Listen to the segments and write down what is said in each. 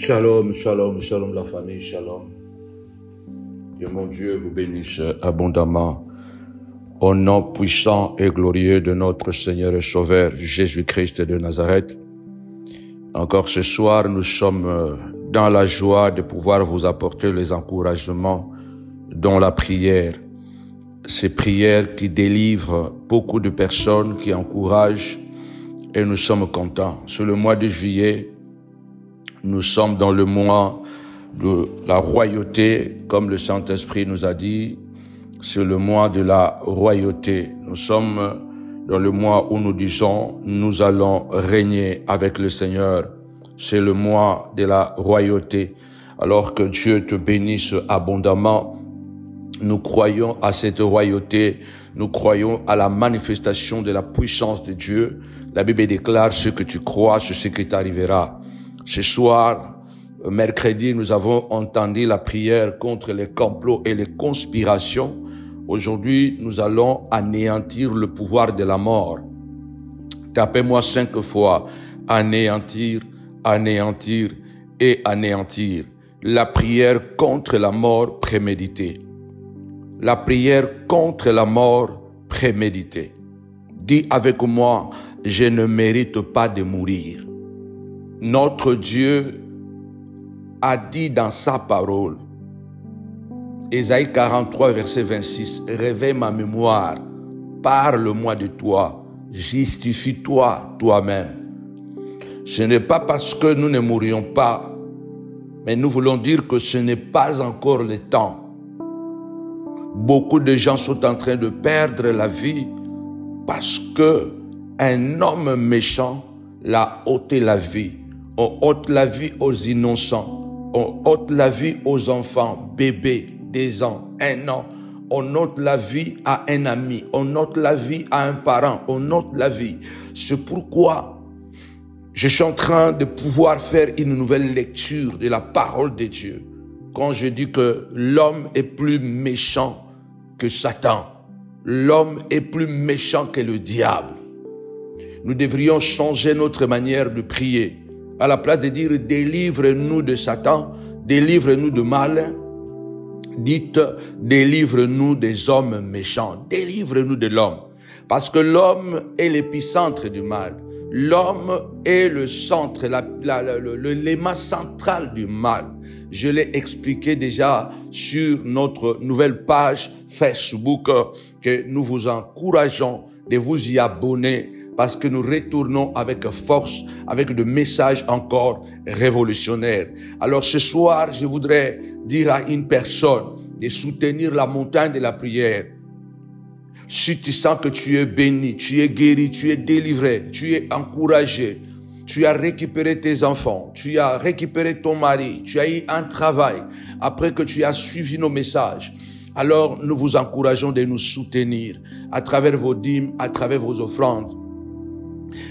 Shalom, shalom, shalom la famille, shalom. Que mon Dieu vous bénisse abondamment. Au nom puissant et glorieux de notre Seigneur et Sauveur Jésus-Christ de Nazareth. Encore ce soir, nous sommes dans la joie de pouvoir vous apporter les encouragements dont la prière. Ces prières qui délivrent beaucoup de personnes, qui encouragent, et nous sommes contents. Sur le mois de juillet, nous sommes dans le mois de la royauté, comme le Saint-Esprit nous a dit, c'est le mois de la royauté. Nous sommes dans le mois où nous disons, nous allons régner avec le Seigneur. C'est le mois de la royauté. Alors que Dieu te bénisse abondamment, nous croyons à cette royauté, nous croyons à la manifestation de la puissance de Dieu. La Bible déclare ce que tu crois, c'est ce qui t'arrivera. Ce soir, mercredi, nous avons entendu la prière contre les complots et les conspirations. Aujourd'hui, nous allons anéantir le pouvoir de la mort. Tapez-moi 5 fois, anéantir, anéantir et anéantir. La prière contre la mort préméditée. La prière contre la mort préméditée. Dis avec moi, je ne mérite pas de mourir. Notre Dieu a dit dans sa parole, Ésaïe 43, verset 26, « Réveille ma mémoire, parle-moi de toi, justifie-toi toi-même. » Ce n'est pas parce que nous ne mourions pas, mais nous voulons dire que ce n'est pas encore le temps. Beaucoup de gens sont en train de perdre la vie parce que un homme méchant l'a ôté la vie. On ôte la vie aux innocents. On ôte la vie aux enfants, bébés, des ans, 1 an. On ôte la vie à un ami. On ôte la vie à un parent. On ôte la vie. C'est pourquoi je suis en train de pouvoir faire une nouvelle lecture de la parole de Dieu. Quand je dis que l'homme est plus méchant que Satan. L'homme est plus méchant que le diable. Nous devrions changer notre manière de prier. À la place de dire « délivre-nous de Satan »,« délivre-nous de mal », dites « délivre-nous des hommes méchants », « délivre-nous de l'homme ». Parce que l'homme est l'épicentre du mal. L'homme est le centre, l'élément central du mal. Je l'ai expliqué déjà sur notre nouvelle page Facebook que nous vous encourageons de vous y abonner parce que nous retournons avec force, avec des messages encore révolutionnaires. Alors ce soir, je voudrais dire à une personne de soutenir la montagne de la prière. Si tu sens que tu es béni, tu es guéri, tu es délivré, tu es encouragé, tu as récupéré tes enfants, tu as récupéré ton mari, tu as eu un travail, après que tu as suivi nos messages, alors nous vous encourageons de nous soutenir à travers vos dîmes, à travers vos offrandes.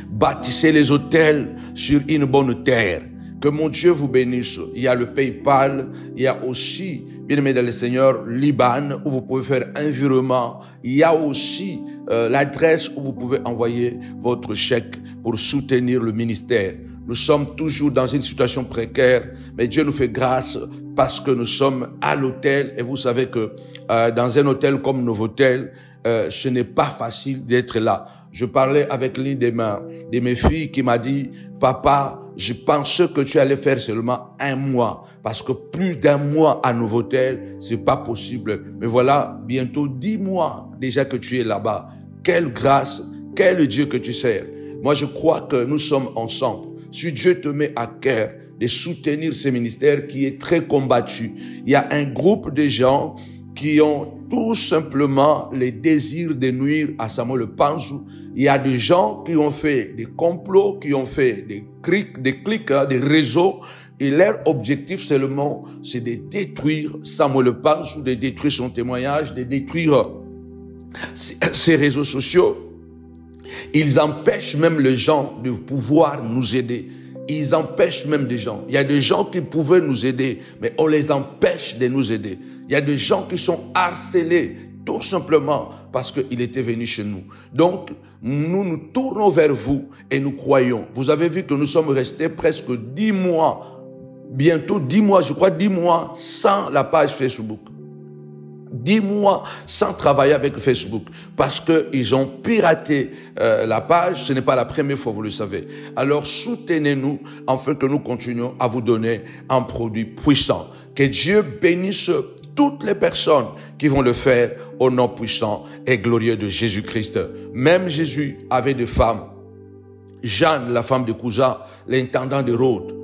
Bâtissez les autels sur une bonne terre. Que mon Dieu vous bénisse. Il y a le PayPal, il y a aussi, bien aimé dans le Seigneur, l'IBAN, où vous pouvez faire un virement. Il y a aussi l'adresse où vous pouvez envoyer votre chèque pour soutenir le ministère. Nous sommes toujours dans une situation précaire, mais Dieu nous fait grâce parce que nous sommes à l'hôtel. Et vous savez que dans un hôtel comme Novotel, ce n'est pas facile d'être là. Je parlais avec l'une de mes filles qui m'a dit, « Papa, je pensais que tu allais faire seulement 1 mois, parce que plus d'1 mois à Novotel, c'est pas possible. Mais voilà, bientôt 10 mois déjà que tu es là-bas. Quelle grâce, quel Dieu que tu sers. » Moi, je crois que nous sommes ensemble. Si Dieu te met à cœur de soutenir ce ministère qui est très combattu, il y a un groupe de gens qui ont tout simplement le désir de nuire à Samuel Panzou. Il y a des gens qui ont fait des complots, qui ont fait des clics, des réseaux. Et leur objectif seulement, c'est de détruire Samuel Panzou, de détruire son témoignage, de détruire ses réseaux sociaux. Ils empêchent même les gens de pouvoir nous aider. Ils empêchent même des gens. Il y a des gens qui pouvaient nous aider, mais on les empêche de nous aider. Il y a des gens qui sont harcelés, tout simplement parce qu'il était venu chez nous. Donc, nous nous tournons vers vous et nous croyons. Vous avez vu que nous sommes restés presque 10 mois bientôt 10 mois, je crois 10 mois sans la page Facebook. 10 mois sans travailler avec Facebook parce qu'ils ont piraté la page. Ce n'est pas la première fois, vous le savez. Alors soutenez-nous afin que nous continuions à vous donner un produit puissant. Que Dieu bénisse toutes les personnes qui vont le faire au nom puissant et glorieux de Jésus-Christ. Même Jésus avait des femmes. Jeanne, la femme de Cousin, l'intendant de Rhodes,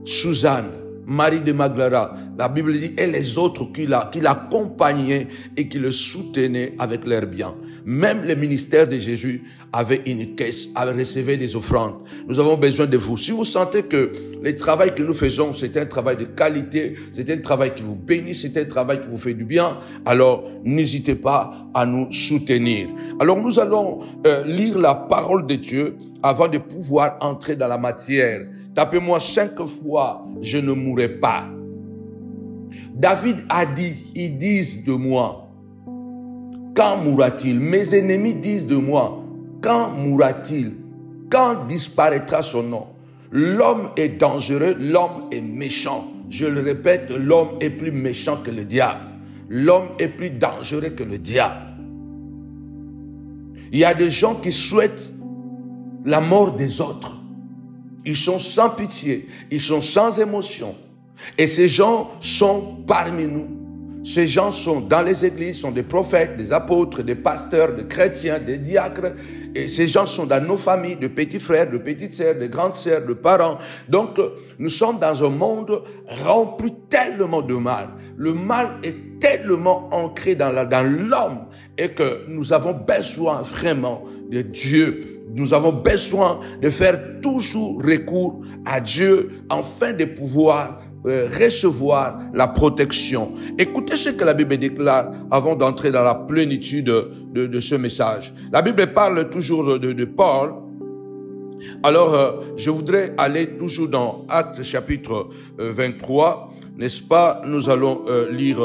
Suzanne, Marie de Magdala, la Bible dit, et les autres qui l'accompagnaient et qui le soutenaient avec leurs biens. Même le ministère de Jésus avait une caisse, recevait des offrandes. Nous avons besoin de vous. Si vous sentez que le travail que nous faisons, c'est un travail de qualité, c'est un travail qui vous bénit, c'est un travail qui vous fait du bien, alors n'hésitez pas à nous soutenir. Alors nous allons lire la parole de Dieu avant de pouvoir entrer dans la matière. Tapez-moi 5 fois, je ne mourrai pas. David a dit, ils disent de moi, quand mourra-t-il? Mes ennemis disent de moi, quand mourra-t-il? Quand disparaîtra son nom? L'homme est dangereux, l'homme est méchant. Je le répète, l'homme est plus méchant que le diable. L'homme est plus dangereux que le diable. Il y a des gens qui souhaitent la mort des autres. Ils sont sans pitié, ils sont sans émotion. Et ces gens sont parmi nous. Ces gens sont dans les églises, sont des prophètes, des apôtres, des pasteurs, des chrétiens, des diacres. Et ces gens sont dans nos familles, de petits frères, de petites sœurs, de grandes sœurs, de parents. Donc, nous sommes dans un monde rempli tellement de mal. Le mal est tellement ancré dans l'homme et que nous avons besoin vraiment de Dieu. Nous avons besoin de faire toujours recours à Dieu afin de pouvoir recevoir la protection. Écoutez ce que la Bible déclare avant d'entrer dans la plénitude de ce message. La Bible parle toujours de Paul. Alors, je voudrais aller toujours dans Actes chapitre 23, n'est-ce pas? Nous allons lire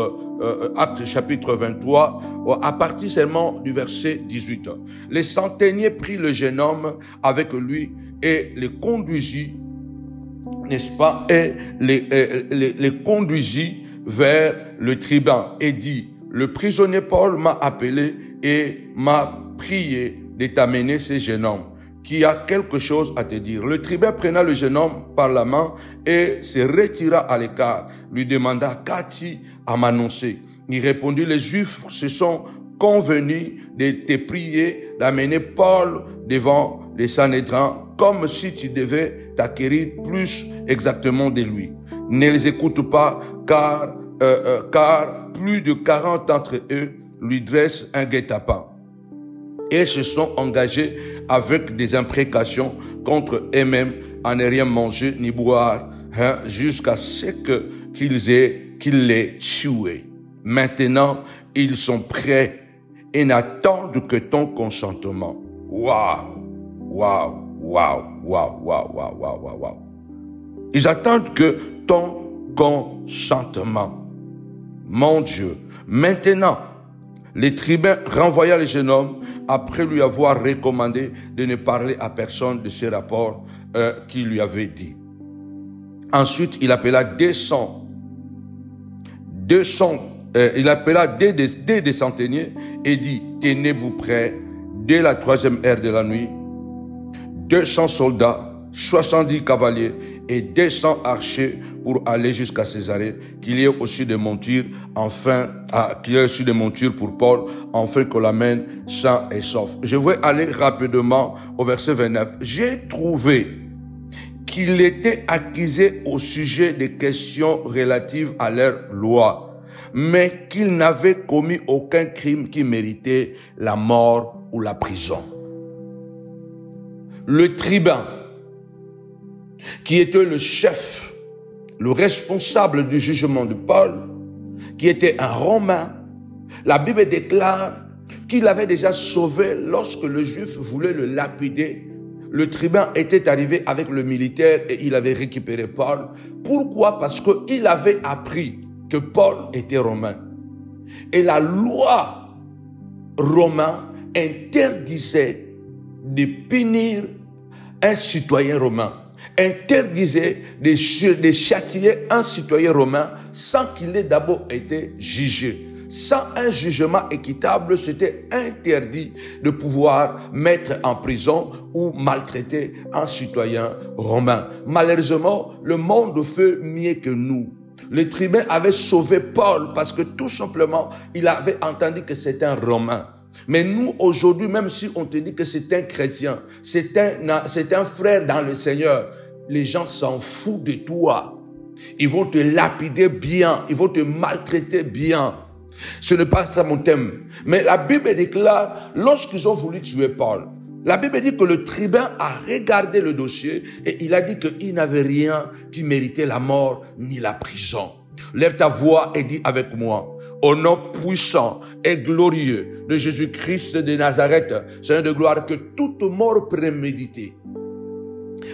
Actes chapitre 23, à partir seulement du verset 18. Les centeniers prit le jeune homme avec lui et les conduisit, n'est-ce pas? Et les conduisit vers le tribun et dit, le prisonnier Paul m'a appelé et m'a prié de t'amener ce jeune homme qui a quelque chose à te dire. Le tribun prenant le jeune homme par la main et se retira à l'écart, lui demanda, qu'as-tu à m'annoncer? Il répondit, les Juifs se sont convenus de te prier d'amener Paul devant les Sanhédrins, comme si tu devais t'acquérir plus exactement de lui. Ne les écoute pas, car plus de 40 d'entre eux lui dressent un guet-apens. Et se sont engagés avec des imprécations contre eux-mêmes à ne rien manger ni boire, jusqu'à ce qu'ils les tuent. Maintenant, ils sont prêts et n'attendent que ton consentement. Waouh, waouh, waouh, waouh, waouh, waouh, waouh, waouh. Ils attendent que ton consentement. Mon Dieu. Maintenant, les tribuns renvoya le jeune homme après lui avoir recommandé de ne parler à personne de ces rapports qu'il lui avait dit. Ensuite, il appela des centeniers et dit, tenez-vous prêts dès la 3e heure de la nuit, 200 soldats, 70 cavaliers et 200 archers pour aller jusqu'à Césarée, qu'il y ait aussi des montures, pour Paul, afin qu'on l'amène sain et sauf. Je vais aller rapidement au verset 29. J'ai trouvé qu'il était accusé au sujet des questions relatives à leur loi, mais qu'il n'avait commis aucun crime qui méritait la mort ou la prison. Le tribun, qui était le chef, le responsable du jugement de Paul, qui était un Romain, la Bible déclare qu'il avait déjà sauvé lorsque le Juif voulait le lapider. Le tribun était arrivé avec le militaire et il avait récupéré Paul. Pourquoi? Parce qu'il avait appris que Paul était romain. Et la loi romaine interdisait de punir un citoyen romain. interdisait de châtier un citoyen romain sans qu'il ait d'abord été jugé. Sans un jugement équitable, c'était interdit de pouvoir mettre en prison ou maltraiter un citoyen romain. Malheureusement, le monde fait mieux que nous. Le tribun avait sauvé Paul parce que tout simplement, il avait entendu que c'était un Romain. Mais nous, aujourd'hui, même si on te dit que c'est un chrétien, c'est un frère dans le Seigneur, les gens s'en foutent de toi. Ils vont te lapider bien, ils vont te maltraiter bien. Ce n'est pas ça mon thème. Mais la Bible déclare, lorsqu'ils ont voulu tuer Paul, la Bible dit que le tribun a regardé le dossier et il a dit qu'il n'avait rien qui méritait la mort ni la prison. Lève ta voix et dis avec moi, au nom puissant et glorieux de Jésus-Christ de Nazareth, Seigneur de gloire, que toute mort préméditée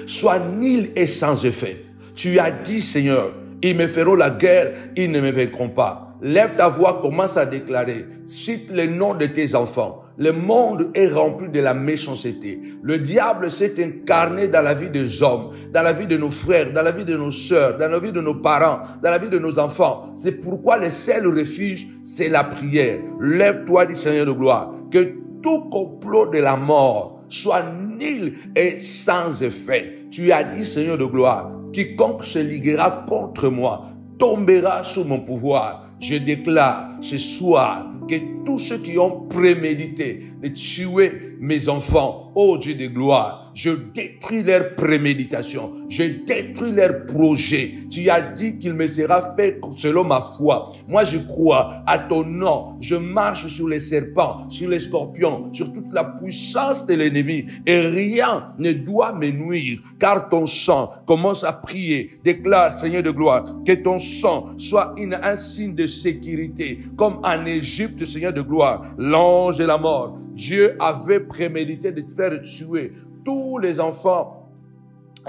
soit nulle et sans effet. Tu as dit, Seigneur, ils me feront la guerre, ils ne me vaincront pas. Lève ta voix, commence à déclarer, cite les noms de tes enfants. Le monde est rempli de la méchanceté. Le diable s'est incarné dans la vie des hommes, dans la vie de nos frères, dans la vie de nos sœurs, dans la vie de nos parents, dans la vie de nos enfants. C'est pourquoi le seul refuge, c'est la prière. Lève-toi, dit Seigneur de gloire, que tout complot de la mort soit nul et sans effet. Tu as dit, Seigneur de gloire, quiconque se liguera contre moi tombera sous mon pouvoir. Je déclare ce soir que tous ceux qui ont prémédité de tuer mes enfants, ô Dieu de gloire, je détruis leur préméditation, je détruis leur projet. Tu as dit qu'il me sera fait selon ma foi. Moi, je crois à ton nom. Je marche sur les serpents, sur les scorpions, sur toute la puissance de l'ennemi et rien ne doit me nuire car ton sang commence à prier. Déclare, Seigneur de gloire, que ton sang soit un signe de sécurité comme en Égypte, Seigneur de gloire, l'ange de la mort. Dieu avait prémédité de te faire tuer tous les enfants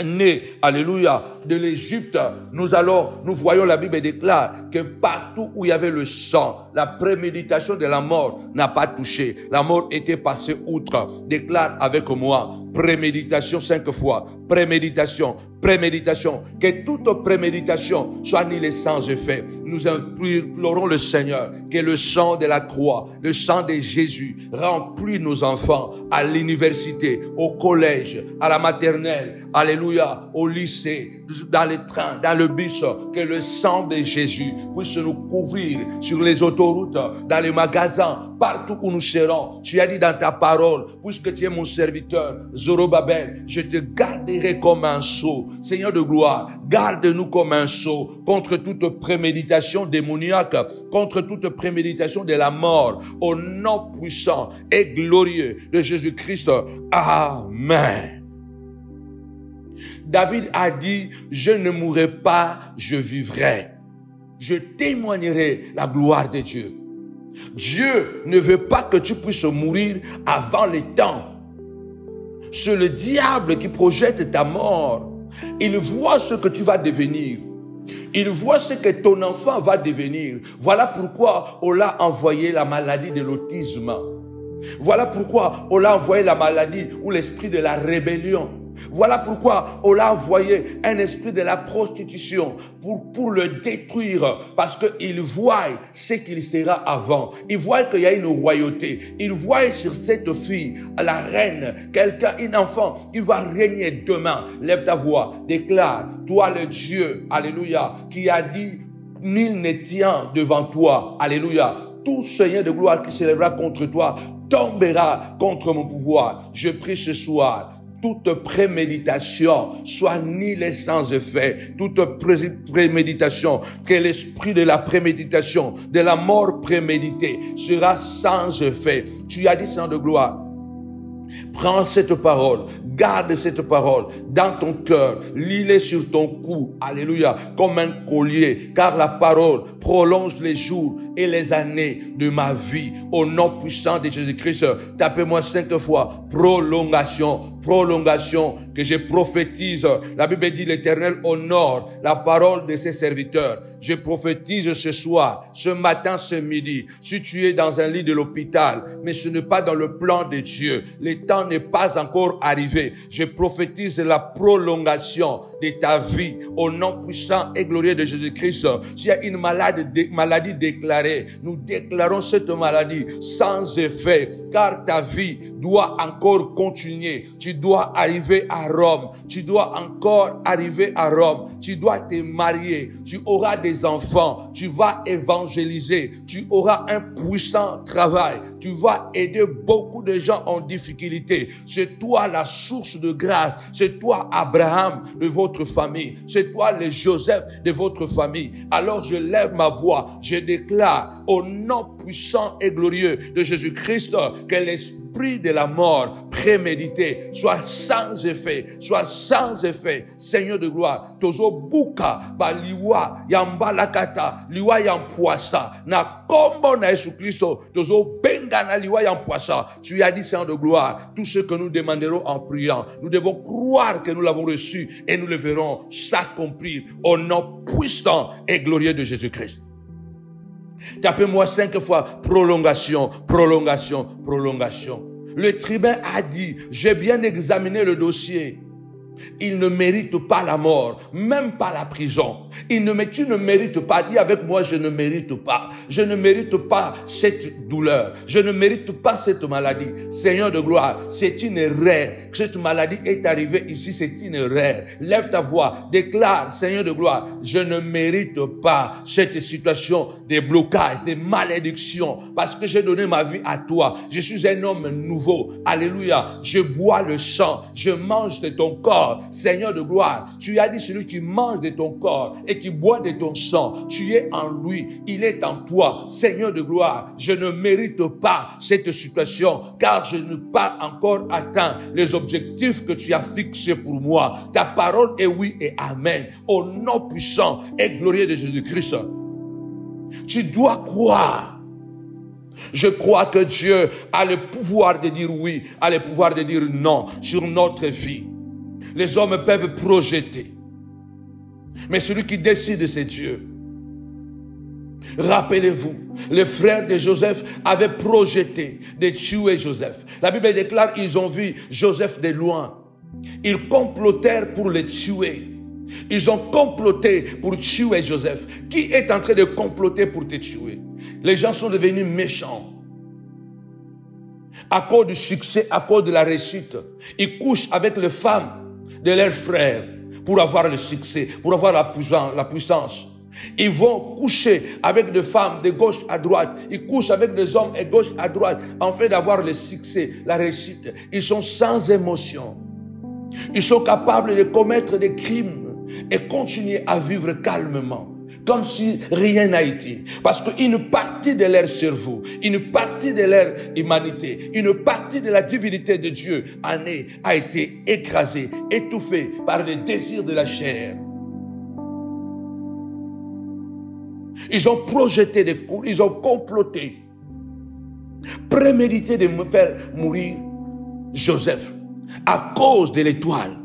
nés, alléluia, de l'Égypte. Nous voyons la Bible déclare que partout où il y avait le sang, la préméditation de la mort n'a pas touché. La mort était passée outre. Déclare avec moi, préméditation 5 fois, préméditation, préméditation, que toute préméditation soit nulle et sans effet. Nous implorons le Seigneur que le sang de la croix, le sang de Jésus remplit nos enfants à l'université, au collège, à la maternelle, alléluia, au lycée, dans les trains, dans le bus, que le sang de Jésus puisse nous couvrir sur les autoroutes, dans les magasins, partout où nous serons. Tu as dit dans ta parole, puisque tu es mon serviteur, Zorobabel, je te garderai comme un sceau. Seigneur de gloire, garde-nous comme un sceau contre toute préméditation démoniaque, contre toute préméditation de la mort, au nom puissant et glorieux de Jésus-Christ. Amen. David a dit, je ne mourrai pas, je vivrai. Je témoignerai la gloire de Dieu. Dieu ne veut pas que tu puisses mourir avant le temps. C'est le diable qui projette ta mort. Il voit ce que tu vas devenir. Il voit ce que ton enfant va devenir. Voilà pourquoi on l'a envoyé la maladie de l'autisme. Voilà pourquoi on l'a envoyé la maladie ou l'esprit de la rébellion. Voilà pourquoi on l'a envoyé un esprit de la prostitution pour le détruire, parce qu'il voit ce qu'il sera avant. Il voit qu'il y a une royauté. Il voit sur cette fille, la reine, quelqu'un, un enfant qui va régner demain. Lève ta voix, déclare, toi le Dieu, alléluia, qui a dit, nul ne tient devant toi, alléluia. Tout Seigneur de gloire qui s'élèvera contre toi tombera contre mon pouvoir. Je prie ce soir, toute préméditation soit nulle et sans effet. Toute préméditation, que l'esprit de la préméditation, de la mort préméditée sera sans effet. Tu as dit, Seigneur de gloire, prends cette parole, garde cette parole dans ton cœur, lis-les sur ton cou, alléluia, comme un collier, car la parole prolonge les jours et les années de ma vie. Au nom puissant de Jésus-Christ, tapez-moi 5 fois, prolongation, prolongation, que je prophétise. La Bible dit, l'Éternel honore la parole de ses serviteurs. Je prophétise ce soir, ce matin, ce midi, si tu es dans un lit de l'hôpital, mais ce n'est pas dans le plan de Dieu, le temps temps n'est pas encore arrivé. Je prophétise la prolongation de ta vie au nom puissant et glorieux de Jésus-Christ. S'il y a une maladie déclarée, nous déclarons cette maladie sans effet, car ta vie doit encore continuer. Tu dois arriver à Rome. Tu dois encore arriver à Rome. Tu dois te marier. Tu auras des enfants. Tu vas évangéliser. Tu auras un puissant travail. Tu vas aider beaucoup de gens en difficulté. C'est toi la source de grâce. C'est toi Abraham de votre famille. C'est toi le Joseph de votre famille. Alors je lève ma voix. Je déclare au nom puissant et glorieux de Jésus-Christ que l'esprit de la mort prémédité soit sans effet, Seigneur de gloire. Tozo buka ba liwa yambalakata liwa yampoasa na kombo na Jésus Christ tozo benga na liwa yampoasa. Tu as dit, Seigneur de gloire, tout ce que nous demanderons en priant, nous devons croire que nous l'avons reçu et nous le verrons s'accomplir au nom puissant et glorieux de Jésus-Christ. Tapez-moi 5 fois prolongation, prolongation, prolongation. Le tribun a dit, j'ai bien examiné le dossier. Il ne mérite pas la mort, même pas la prison. Tu ne mérites pas. Dis avec moi, je ne mérite pas. Je ne mérite pas cette douleur. Je ne mérite pas cette maladie. Seigneur de gloire, c'est une erreur. Cette maladie est arrivée ici, c'est une erreur. Lève ta voix, déclare, Seigneur de gloire, je ne mérite pas cette situation de blocage, de malédiction, parce que j'ai donné ma vie à toi. Je suis un homme nouveau. Alléluia. Je bois le sang, je mange de ton corps. Seigneur de gloire, tu as dit celui qui mange de ton corps et qui boit de ton sang, tu es en lui, il est en toi. Seigneur de gloire, je ne mérite pas cette situation car je n'ai pas encore atteint les objectifs que tu as fixés pour moi. Ta parole est oui et amen. Au nom puissant et glorieux de Jésus-Christ, tu dois croire. Je crois que Dieu a le pouvoir de dire oui, a le pouvoir de dire non sur notre vie. Les hommes peuvent projeter. Mais celui qui décide, c'est Dieu. Rappelez-vous, les frères de Joseph avaient projeté de tuer Joseph. La Bible déclare qu'ils ont vu Joseph de loin. Ils complotèrent pour le tuer. Ils ont comploté pour tuer Joseph. Qui est en train de comploter pour te tuer? Les gens sont devenus méchants. À cause du succès, à cause de la réussite, ils couchent avec les femmes de leurs frères pour avoir le succès, pour avoir la puissance. Ils vont coucher avec des femmes de gauche à droite. Ils couchent avec des hommes de gauche à droite en fait d'avoir le succès, la réussite. Ils sont sans émotion. Ils sont capables de commettre des crimes et continuer à vivre calmement, comme si rien n'a été. Parce qu'une partie de leur cerveau, une partie de leur humanité, une partie de la divinité de Dieu a été écrasée, étouffée par les désirs de la chair. Ils ont projeté des coups, ils ont comploté, prémédité de faire mourir Joseph à cause de l'étoile,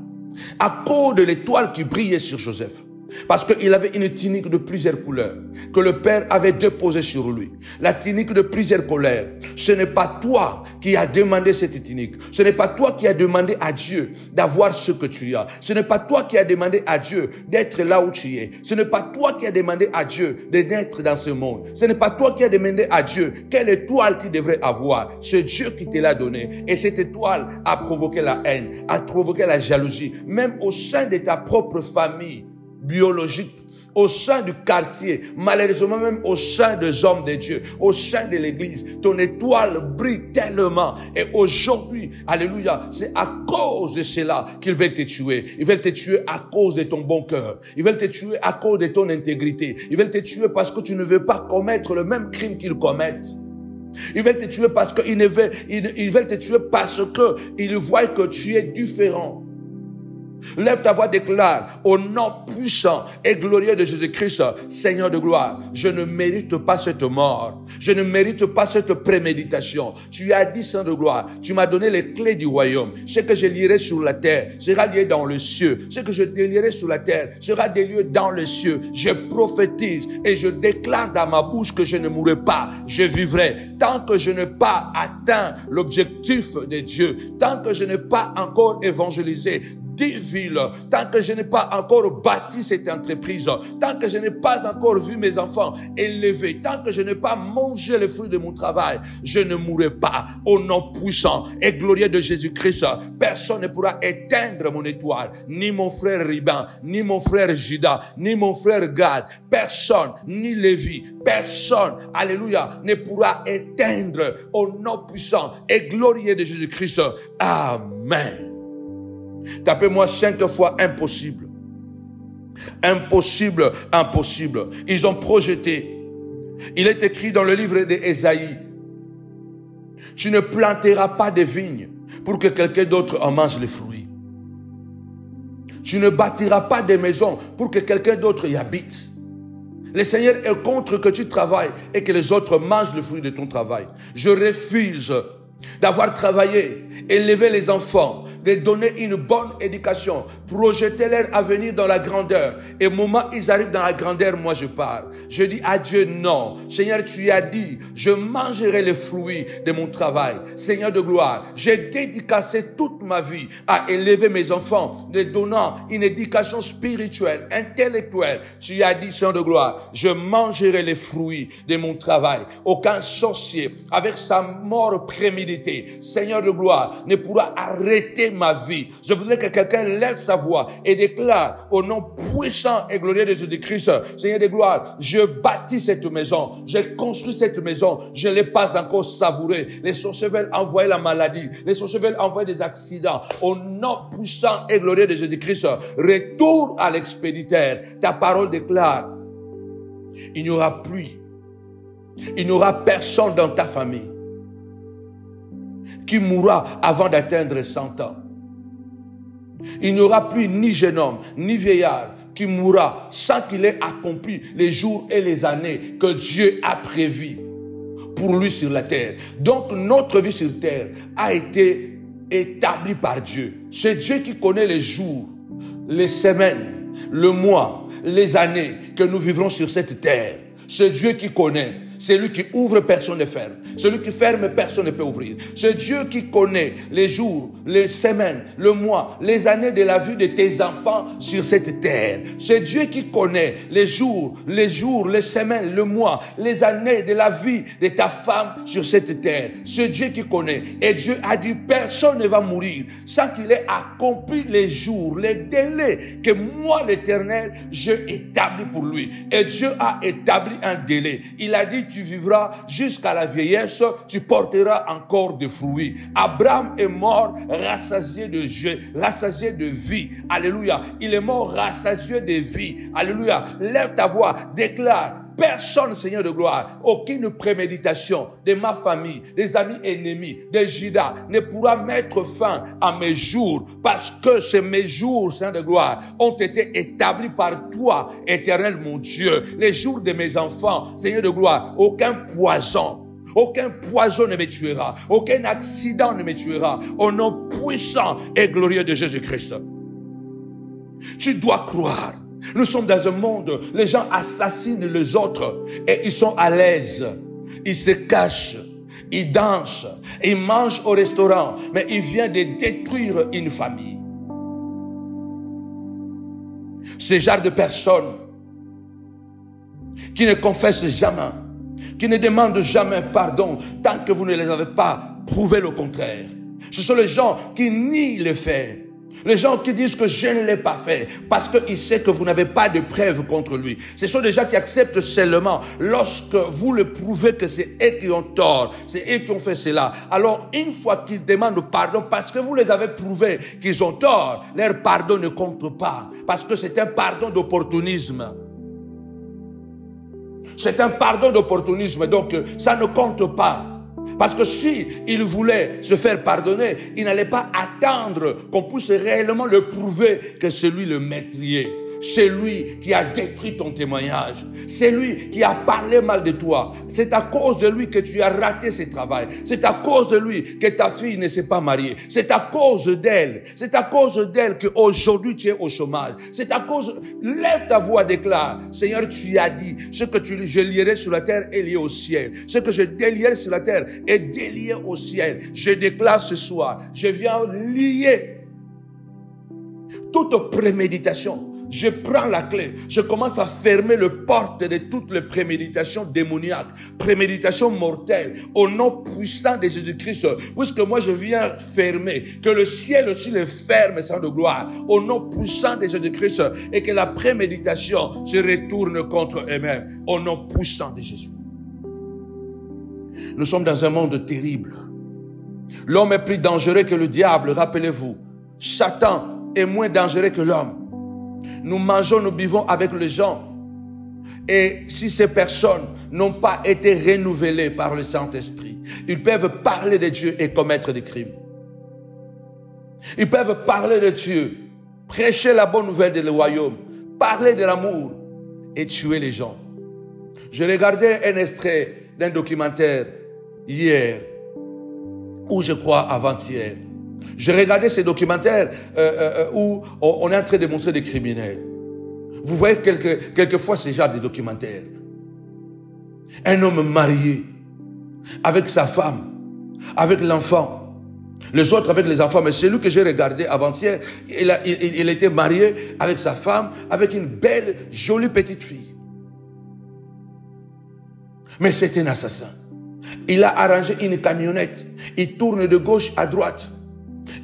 à cause de l'étoile qui brillait sur Joseph. Parce qu'il avait une tunique de plusieurs couleurs que le Père avait déposée sur lui. La tunique de plusieurs couleurs. Ce n'est pas toi qui as demandé cette tunique. Ce n'est pas toi qui as demandé à Dieu d'avoir ce que tu as. Ce n'est pas toi qui as demandé à Dieu d'être là où tu es. Ce n'est pas toi qui as demandé à Dieu de naître dans ce monde. Ce n'est pas toi qui as demandé à Dieu quelle étoile tu devrais avoir. C'est Dieu qui te l'a donné. Et cette étoile a provoqué la haine, a provoqué la jalousie, même au sein de ta propre famille biologique, au sein du quartier, malheureusement même au sein des hommes de Dieu, au sein de l'église. Ton étoile brille tellement. Et aujourd'hui, alléluia, c'est à cause de cela qu'ils veulent te tuer. Ils veulent te tuer à cause de ton bon cœur. Ils veulent te tuer à cause de ton intégrité. Ils veulent te tuer parce que tu ne veux pas commettre le même crime qu'ils commettent. Ils veulent te tuer parce que ils veulent te tuer parce que ils voient que tu es différent. Lève ta voix, déclare au nom puissant et glorieux de Jésus-Christ, Seigneur de gloire, je ne mérite pas cette mort. Je ne mérite pas cette préméditation. Tu as dit, Seigneur de gloire, tu m'as donné les clés du royaume. Ce que je lierai sur la terre sera lié dans le ciel. Ce que je délierai sur la terre sera délié dans le ciel. Je prophétise et je déclare dans ma bouche que je ne mourrai pas. Je vivrai tant que je n'ai pas atteint l'objectif de Dieu, tant que je n'ai pas encore évangélisé 10 villes, tant que je n'ai pas encore bâti cette entreprise, tant que je n'ai pas encore vu mes enfants élevés, tant que je n'ai pas mangé les fruits de mon travail, je ne mourrai pas. Au nom puissant et glorieux de Jésus-Christ, personne ne pourra éteindre mon étoile, ni mon frère Riban, ni mon frère Judas, ni mon frère Gad, personne, ni Lévi, personne, alléluia, ne pourra éteindre au nom puissant et glorieux de Jésus-Christ. Amen. Tapez-moi 5 fois impossible. Impossible, impossible. Ils ont projeté. Il est écrit dans le livre d'Ésaïe. Tu ne planteras pas de vignes pour que quelqu'un d'autre en mange les fruits. Tu ne bâtiras pas de maisons pour que quelqu'un d'autre y habite. Le Seigneur est contre que tu travailles et que les autres mangent le fruit de ton travail. Je refuse d'avoir travaillé, élevé les enfants, de donner une bonne éducation, projeter leur avenir dans la grandeur. Et au moment où ils arrivent dans la grandeur, moi je pars. Je dis à Dieu non. Seigneur, tu as dit, je mangerai les fruits de mon travail. Seigneur de gloire, j'ai dédicacé toute ma vie à élever mes enfants, de donnant une éducation spirituelle, intellectuelle. Tu as dit, Seigneur de gloire, je mangerai les fruits de mon travail. Aucun sorcier, avec sa mort préméditée, Seigneur de gloire, ne pourra arrêter ma vie. Je voudrais que quelqu'un lève sa voix et déclare au nom puissant et glorieux de Jésus-Christ, Seigneur de gloire, je bâtis cette maison, j'ai construit cette maison, je ne l'ai pas encore savourée. Les sorciers veulent envoyer la maladie, les sorciers veulent envoyer des accidents. Au nom puissant et glorieux de Jésus-Christ, retour à l'expéditeur. Ta parole déclare, il n'y aura pluie, il n'y aura personne dans ta famille qui mourra avant d'atteindre 100 ans. Il n'y aura plus ni jeune homme, ni vieillard qui mourra sans qu'il ait accompli les jours et les années que Dieu a prévus pour lui sur la terre. Donc notre vie sur terre a été établie par Dieu. C'est Dieu qui connaît les jours, les semaines, le mois, les années que nous vivrons sur cette terre. C'est Dieu qui connaît. C'est lui qui ouvre, personne ne ferme. Celui qui ferme, personne ne peut ouvrir. C'est Dieu qui connaît les jours, les semaines, le mois, les années de la vie de tes enfants sur cette terre. C'est Dieu qui connaît les jours, les semaines, le mois, les années de la vie de ta femme sur cette terre. C'est Dieu qui connaît. Et Dieu a dit, personne ne va mourir sans qu'il ait accompli les jours, les délais que moi, l'Éternel, j'ai établi pour lui. Et Dieu a établi un délai. Il a dit, tu vivras jusqu'à la vieillesse, tu porteras encore des fruits. Abraham est mort rassasié de jeu, rassasié de vie. Alléluia. Il est mort rassasié de vie. Alléluia. Lève ta voix, déclare. Personne, Seigneur de gloire, aucune préméditation de ma famille, des amis ennemis, des Judas ne pourra mettre fin à mes jours parce que mes jours, Seigneur de gloire, ont été établis par toi, Éternel mon Dieu. Les jours de mes enfants, Seigneur de gloire, aucun poison ne me tuera, aucun accident ne me tuera, au nom puissant et glorieux de Jésus-Christ. Tu dois croire. Nous sommes dans un monde, les gens assassinent les autres et ils sont à l'aise. Ils se cachent, ils dansent, ils mangent au restaurant, mais ils viennent de détruire une famille. Ce genre de personnes qui ne confessent jamais, qui ne demandent jamais pardon tant que vous ne les avez pas prouvé le contraire. Ce sont les gens qui nient le fait. Les gens qui disent que je ne l'ai pas fait parce qu'ils savent que vous n'avez pas de preuves contre lui. Ce sont des gens qui acceptent seulement lorsque vous le prouvez que c'est eux qui ont tort, c'est eux qui ont fait cela. Alors une fois qu'ils demandent pardon parce que vous les avez prouvé qu'ils ont tort, leur pardon ne compte pas parce que c'est un pardon d'opportunisme. C'est un pardon d'opportunisme, donc ça ne compte pas. Parce que si il voulait se faire pardonner, il n'allait pas attendre qu'on puisse réellement le prouver que c'est lui le meurtrier. C'est lui qui a détruit ton témoignage. C'est lui qui a parlé mal de toi. C'est à cause de lui que tu as raté ce travail. C'est à cause de lui que ta fille ne s'est pas mariée. C'est à cause d'elle. C'est à cause d'elle qu'aujourd'hui tu es au chômage. C'est à cause... Lève ta voix, déclare. Seigneur, tu as dit, ce que je lierai sur la terre est lié au ciel. Ce que je délierai sur la terre est délié au ciel. Je déclare ce soir, je viens lier toute préméditation. Je prends la clé, je commence à fermer le porte de toutes les préméditations démoniaques, préméditations mortelles, au nom puissant de Jésus-Christ, puisque moi je viens fermer, que le ciel aussi le ferme sans de gloire, au nom puissant de Jésus-Christ, et que la préméditation se retourne contre eux-mêmes, au nom puissant de Jésus. Nous sommes dans un monde terrible. L'homme est plus dangereux que le diable, rappelez-vous. Satan est moins dangereux que l'homme. Nous mangeons, nous buvons avec les gens. Et si ces personnes n'ont pas été renouvelées par le Saint-Esprit, ils peuvent parler de Dieu et commettre des crimes. Ils peuvent parler de Dieu, prêcher la bonne nouvelle du royaume, parler de l'amour et tuer les gens. Je regardais un extrait d'un documentaire hier, ou je crois avant-hier. Je regardais ces documentaires où on est en train de montrer des criminels. Vous voyez quelquefois ce genre de documentaires. Un homme marié, avec sa femme, avec l'enfant. Les autres avec les enfants, mais celui que j'ai regardé avant-hier, il était marié avec sa femme, avec une belle, jolie petite fille. Mais c'est un assassin. Il a arrangé une camionnette. Il tourne de gauche à droite.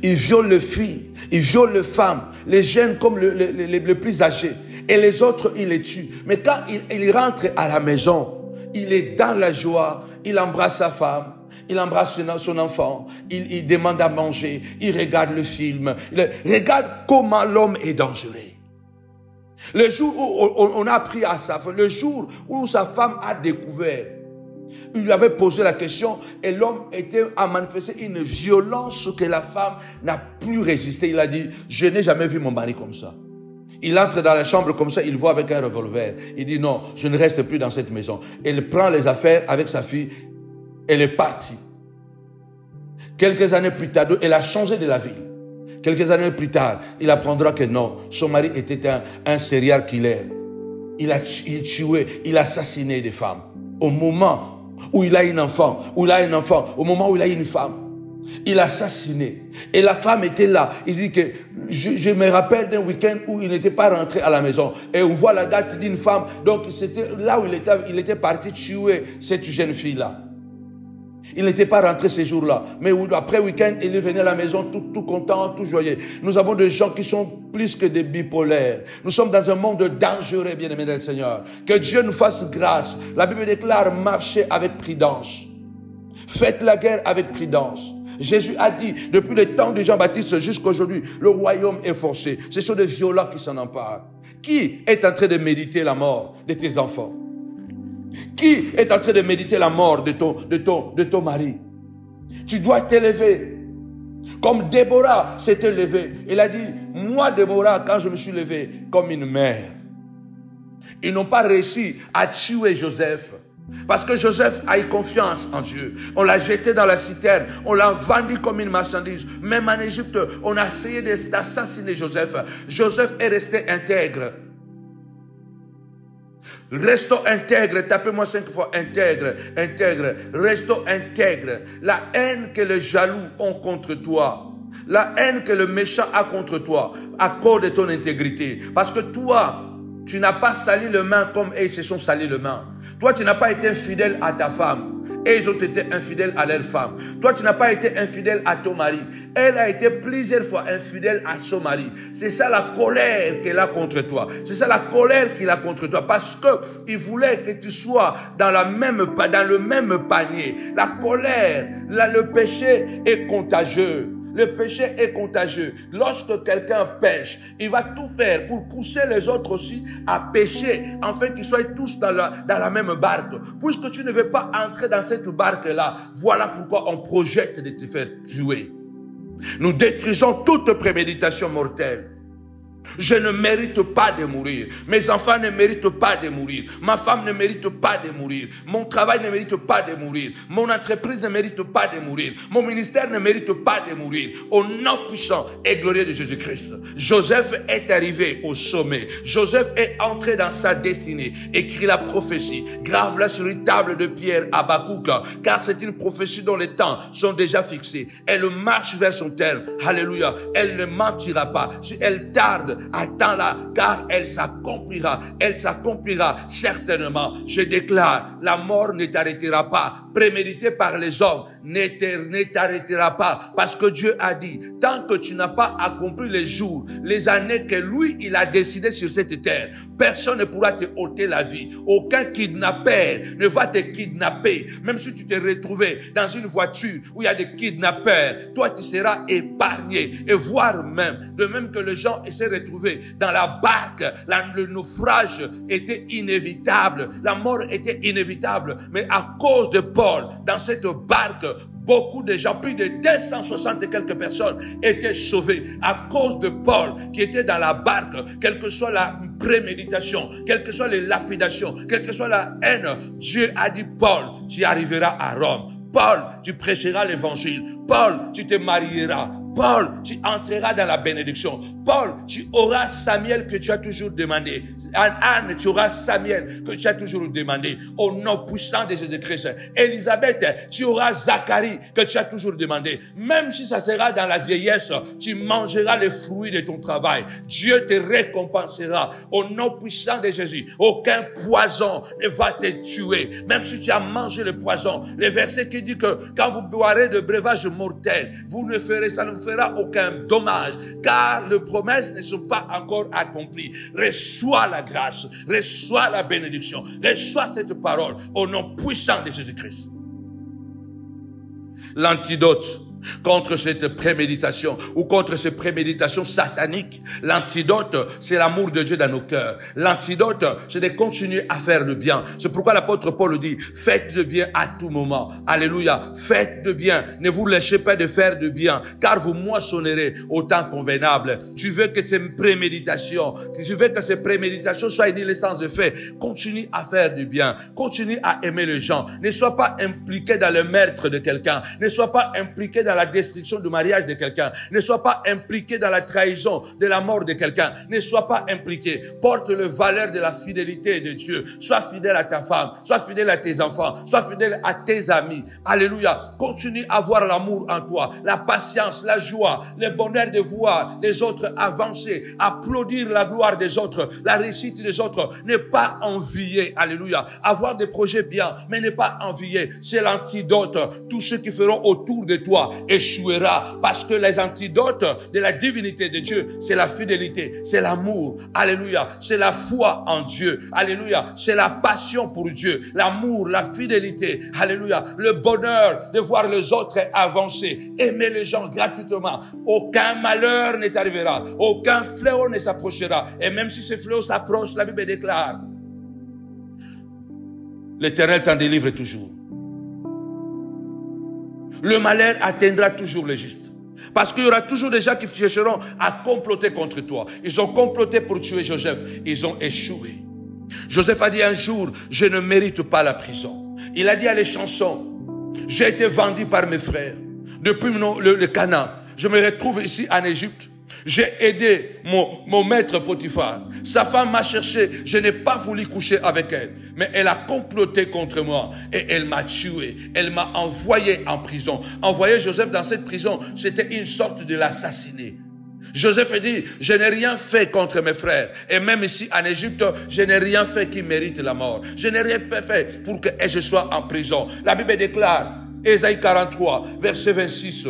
Il viole les filles, il viole les femmes, les jeunes comme les plus âgés. Et les autres, il les tue. Mais quand il rentre à la maison, il est dans la joie, il embrasse sa femme, il embrasse son enfant, il demande à manger, il regarde le film. Regarde comment l'homme est dangereux. Le jour où on a appris à sa femme, le jour où sa femme a découvert, il lui avait posé la question et l'homme a manifesté une violence que la femme n'a plus résisté. Il a dit, je n'ai jamais vu mon mari comme ça. Il entre dans la chambre comme ça, il voit avec un revolver. Il dit non, je ne reste plus dans cette maison. Il prend les affaires avec sa fille, elle est partie. Quelques années plus tard, elle a changé de la ville. Quelques années plus tard, il apprendra que non, son mari était un serial killer. Il tué, il a assassiné des femmes. Au moment où il a un enfant, au moment où il a une femme, il a assassiné. Et la femme était là. Il dit que je me rappelle d'un week-end où il n'était pas rentré à la maison. Et on voit la date d'une femme. Donc c'était là où il était parti tuer cette jeune fille-là. Il n'était pas rentré ces jours-là. Mais après week-end, il est venu à la maison tout content, tout joyeux. Nous avons des gens qui sont plus que des bipolaires. Nous sommes dans un monde dangereux, bien-aimés du Seigneur. Que Dieu nous fasse grâce. La Bible déclare, marchez avec prudence. Faites la guerre avec prudence. Jésus a dit, depuis le temps de Jean-Baptiste jusqu'à aujourd'hui, le royaume est forcé. Ce sont des violents qui s'en emparent. Qui est en train de méditer la mort de tes enfants? Qui est en train de méditer la mort de ton mari? Tu dois t'élever. Comme Déborah s'était levée. Elle a dit, moi Déborah, quand je me suis levé comme une mère. Ils n'ont pas réussi à tuer Joseph. Parce que Joseph a eu confiance en Dieu. On l'a jeté dans la citerne. On l'a vendu comme une marchandise. Même en Égypte, on a essayé d'assassiner Joseph. Joseph est resté intègre. Restons intègres, tapez-moi 5 fois intègre, restons intègres. La haine que les jaloux ont contre toi, la haine que le méchant a contre toi, accorde ton intégrité. Parce que toi, tu n'as pas sali les mains comme ils se sont salis les mains. Toi, tu n'as pas été infidèle à ta femme. Et ils ont été infidèles à leur femme. Toi, tu n'as pas été infidèle à ton mari. Elle a été plusieurs fois infidèle à son mari. C'est ça la colère qu'elle a contre toi. C'est ça la colère qu'il a contre toi. Parce qu'il voulait que tu sois dans le même panier. La colère, le péché est contagieux. Le péché est contagieux. Lorsque quelqu'un pêche, il va tout faire pour pousser les autres aussi à pécher, afin qu'ils soient tous dans la même barque. Puisque tu ne veux pas entrer dans cette barque-là, voilà pourquoi on projette de te faire tuer. Nous détruisons toute préméditation mortelle. Je ne mérite pas de mourir. Mes enfants ne méritent pas de mourir. Ma femme ne mérite pas de mourir. Mon travail ne mérite pas de mourir. Mon entreprise ne mérite pas de mourir. Mon ministère ne mérite pas de mourir. Au nom puissant et glorieux de Jésus-Christ. Joseph est arrivé au sommet. Joseph est entré dans sa destinée. Écrit la prophétie. Grave-la sur une table de pierre à Habakkuk. Car c'est une prophétie dont les temps sont déjà fixés. Elle marche vers son terme. Alléluia. Elle ne mentira pas. Si elle tarde, attends-la, car elle s'accomplira certainement. Je déclare, la mort ne t'arrêtera pas, prémédité par les hommes, ne t'arrêtera pas, parce que Dieu a dit, tant que tu n'as pas accompli les jours, les années que lui, il a décidé sur cette terre, personne ne pourra te ôter la vie. Aucun kidnappeur ne va te kidnapper. Même si tu t'es retrouvé dans une voiture où il y a des kidnappeurs, toi tu seras épargné. Et voire même, de même que les gens s'est retrouvés dans la barque, le naufrage était inévitable, la mort était inévitable. Mais à cause de Paul, dans cette barque, beaucoup de gens, plus de 260 et quelques personnes étaient sauvées à cause de Paul qui était dans la barque. Quelle que soit la préméditation, quelles que soient les lapidations, quelle que soit la haine, Dieu a dit, Paul, tu arriveras à Rome. Paul, tu prêcheras l'évangile. Paul, tu te marieras. Paul, tu entreras dans la bénédiction. Paul, tu auras Samuel que tu as toujours demandé. Anne, tu auras Samuel que tu as toujours demandé. Au nom puissant de Jésus-Christ. Élisabeth, tu auras Zacharie que tu as toujours demandé. Même si ça sera dans la vieillesse, tu mangeras les fruits de ton travail. Dieu te récompensera. Au nom puissant de Jésus, aucun poison ne va te tuer. Même si tu as mangé le poison. Le verset qui dit que quand vous boirez de breuvage mortel, ça ne vous fera aucun dommage, car les promesses ne sont pas encore accomplies. Reçois la grâce, reçois la bénédiction, reçois cette parole au nom puissant de Jésus-Christ. L'antidote contre cette préméditation ou contre ces préméditations sataniques, l'antidote, c'est l'amour de Dieu dans nos cœurs. L'antidote, c'est de continuer à faire le bien. C'est pourquoi l'apôtre Paul dit, faites le bien à tout moment. Alléluia. Faites le bien. Ne vous lâchez pas de faire du bien, car vous moissonnerez au temps convenable. Tu veux que ces préméditations, soient une licence de fait. Continue à faire du bien. Continue à aimer les gens. Ne sois pas impliqué dans le meurtre de quelqu'un. Ne sois pas impliqué dans la destruction du mariage de quelqu'un. Ne sois pas impliqué dans la trahison de la mort de quelqu'un. Ne sois pas impliqué. Porte le valeur de la fidélité de Dieu. Sois fidèle à ta femme. Sois fidèle à tes enfants. Sois fidèle à tes amis. Alléluia. Continue à avoir l'amour en toi, la patience, la joie, le bonheur de voir les autres avancer, applaudir la gloire des autres, la réussite des autres. Ne pas envier. Alléluia. Avoir des projets bien, mais ne pas envier. C'est l'antidote. Tous ceux qui feront autour de toi échouera, parce que les antidotes de la divinité de Dieu, c'est la fidélité, c'est l'amour, alléluia, c'est la foi en Dieu, alléluia, c'est la passion pour Dieu, l'amour, la fidélité, alléluia, le bonheur de voir les autres avancer, aimer les gens gratuitement. Aucun malheur ne t'arrivera, aucun fléau ne s'approchera, et même si ce fléau s'approche, la Bible déclare, l'Éternel t'en délivre toujours. Le malheur atteindra toujours les justes. Parce qu'il y aura toujours des gens qui chercheront à comploter contre toi. Ils ont comploté pour tuer Joseph. Ils ont échoué. Joseph a dit un jour, je ne mérite pas la prison. Il a dit à les chansons, j'ai été vendu par mes frères. Depuis le Canaan, je me retrouve ici en Égypte. J'ai aidé mon maître Potiphar. Sa femme m'a cherché. Je n'ai pas voulu coucher avec elle. Mais elle a comploté contre moi. Et elle m'a tué. Elle m'a envoyé en prison. Envoyer Joseph dans cette prison, c'était une sorte de l'assassiner. Joseph a dit, je n'ai rien fait contre mes frères. Et même ici en Égypte, je n'ai rien fait qui mérite la mort. Je n'ai rien fait pour que je sois en prison. La Bible déclare, Ésaïe 43, verset 26.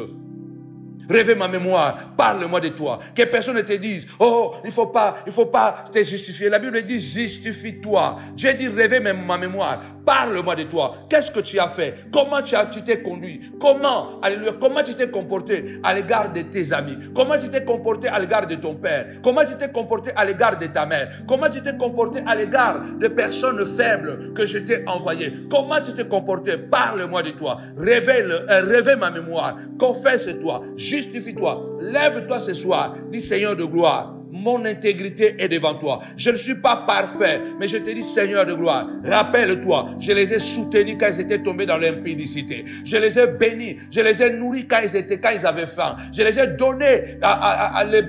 Réveille ma mémoire, parle-moi de toi. Que personne ne te dise, oh, il faut pas te justifier. La Bible dit, justifie-toi. J'ai dit, réveille ma mémoire, parle-moi de toi. Qu'est-ce que tu as fait? Comment tu t'es conduit? Comment, alléluia, comment tu t'es comporté à l'égard de tes amis? Comment tu t'es comporté à l'égard de ton père? Comment tu t'es comporté à l'égard de ta mère? Comment tu t'es comporté à l'égard des personnes faibles que je t'ai envoyées? Comment tu t'es comporté? Parle-moi de toi. Réveille ma mémoire. Confesse-toi. Justifie-toi, lève-toi ce soir, dis Seigneur de gloire, mon intégrité est devant toi. Je ne suis pas parfait, mais je te dis Seigneur de gloire, rappelle-toi, je les ai soutenus quand ils étaient tombés dans l'impudicité. Je les ai bénis, je les ai nourris quand ils avaient faim. Je les ai donnés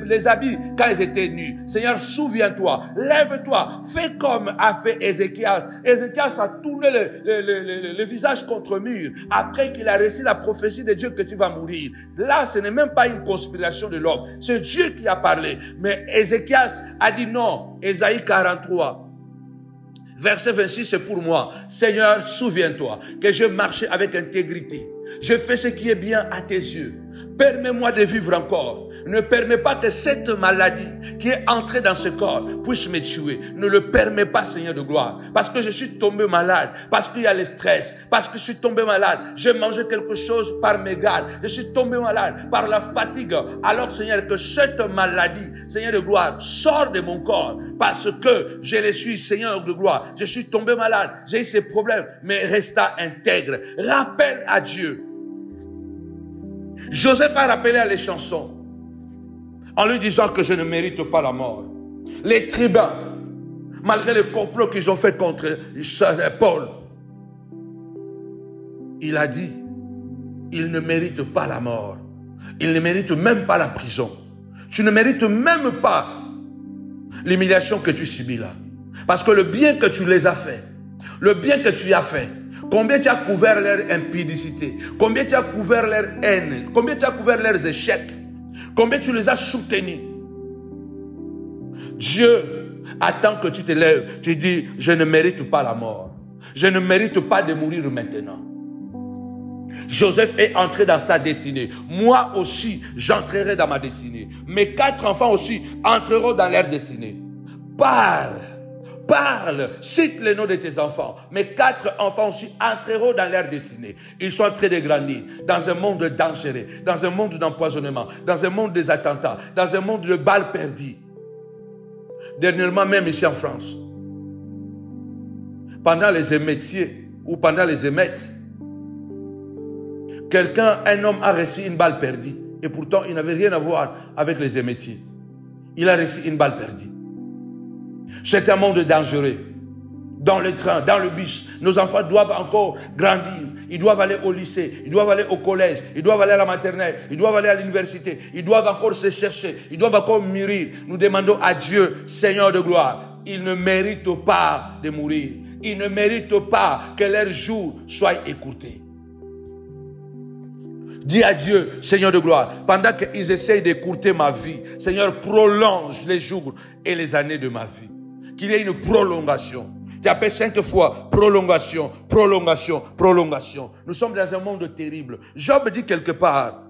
les habits quand ils étaient nus. Seigneur, souviens-toi, lève-toi, fais comme a fait Ézéchias. Ézéchias a tourné le visage contre le mur après qu'il a reçu la prophétie de Dieu que tu vas mourir. Là, ce n'est même pas une conspiration de l'homme. C'est Dieu qui a parlé. Mais Ézéchias a dit non. Ésaïe 43. Verset 26, c'est pour moi. Seigneur, souviens-toi que je marchais avec intégrité. Je fais ce qui est bien à tes yeux. Permets-moi de vivre encore. Ne permets pas que cette maladie qui est entrée dans ce corps puisse me tuer. Ne le permets pas, Seigneur de gloire. Parce que je suis tombé malade. Parce qu'il y a le stress. Parce que je suis tombé malade. J'ai mangé quelque chose par mégarde. Je suis tombé malade par la fatigue. Alors, Seigneur, que cette maladie, Seigneur de gloire, sort de mon corps. Parce que je le suis, Seigneur de gloire. Je suis tombé malade. J'ai eu ces problèmes. Mais resta intègre. Rappelle à Dieu. Joseph a rappelé à les chansons en lui disant que je ne mérite pas la mort. Les tribuns, malgré le complot qu'ils ont fait contre Paul, il a dit, il ne mérite pas la mort. Il ne mérite même pas la prison. Tu ne mérites même pas l'humiliation que tu subis là. Parce que le bien que tu les as fait, le bien que tu as fait, combien tu as couvert leur impudicité, combien tu as couvert leur haine, combien tu as couvert leurs échecs, combien tu les as soutenus. Dieu attend que tu te lèves, tu dis, je ne mérite pas la mort. Je ne mérite pas de mourir maintenant. Joseph est entré dans sa destinée. Moi aussi, j'entrerai dans ma destinée. Mes 4 enfants aussi entreront dans leur destinée. Parle, cite le nom de tes enfants. Mes 4 enfants aussi entreront dans leur destinée. Ils sont en train de grandir dans un monde dangereux, dans un monde d'empoisonnement, dans un monde des attentats, dans un monde de balles perdues. Dernièrement, même ici en France, pendant les émeutiers ou pendant les émeutes, un homme a reçu une balle perdue. Et pourtant, il n'avait rien à voir avec les émeutiers. Il a reçu une balle perdue. C'est un monde dangereux. Dans le train, dans le bus, nos enfants doivent encore grandir. Ils doivent aller au lycée, ils doivent aller au collège, ils doivent aller à la maternelle, ils doivent aller à l'université, ils doivent encore se chercher, ils doivent encore mûrir. Nous demandons à Dieu, Seigneur de gloire, ils ne méritent pas de mourir. Ils ne méritent pas que leurs jours soient écourtés. Dis à Dieu, Seigneur de gloire, pendant qu'ils essayent d'écourter ma vie, Seigneur, prolonge les jours et les années de ma vie. Qu'il y ait une prolongation. Tu appelles 5 fois prolongation, prolongation, prolongation. Nous sommes dans un monde terrible. Job dit quelque part,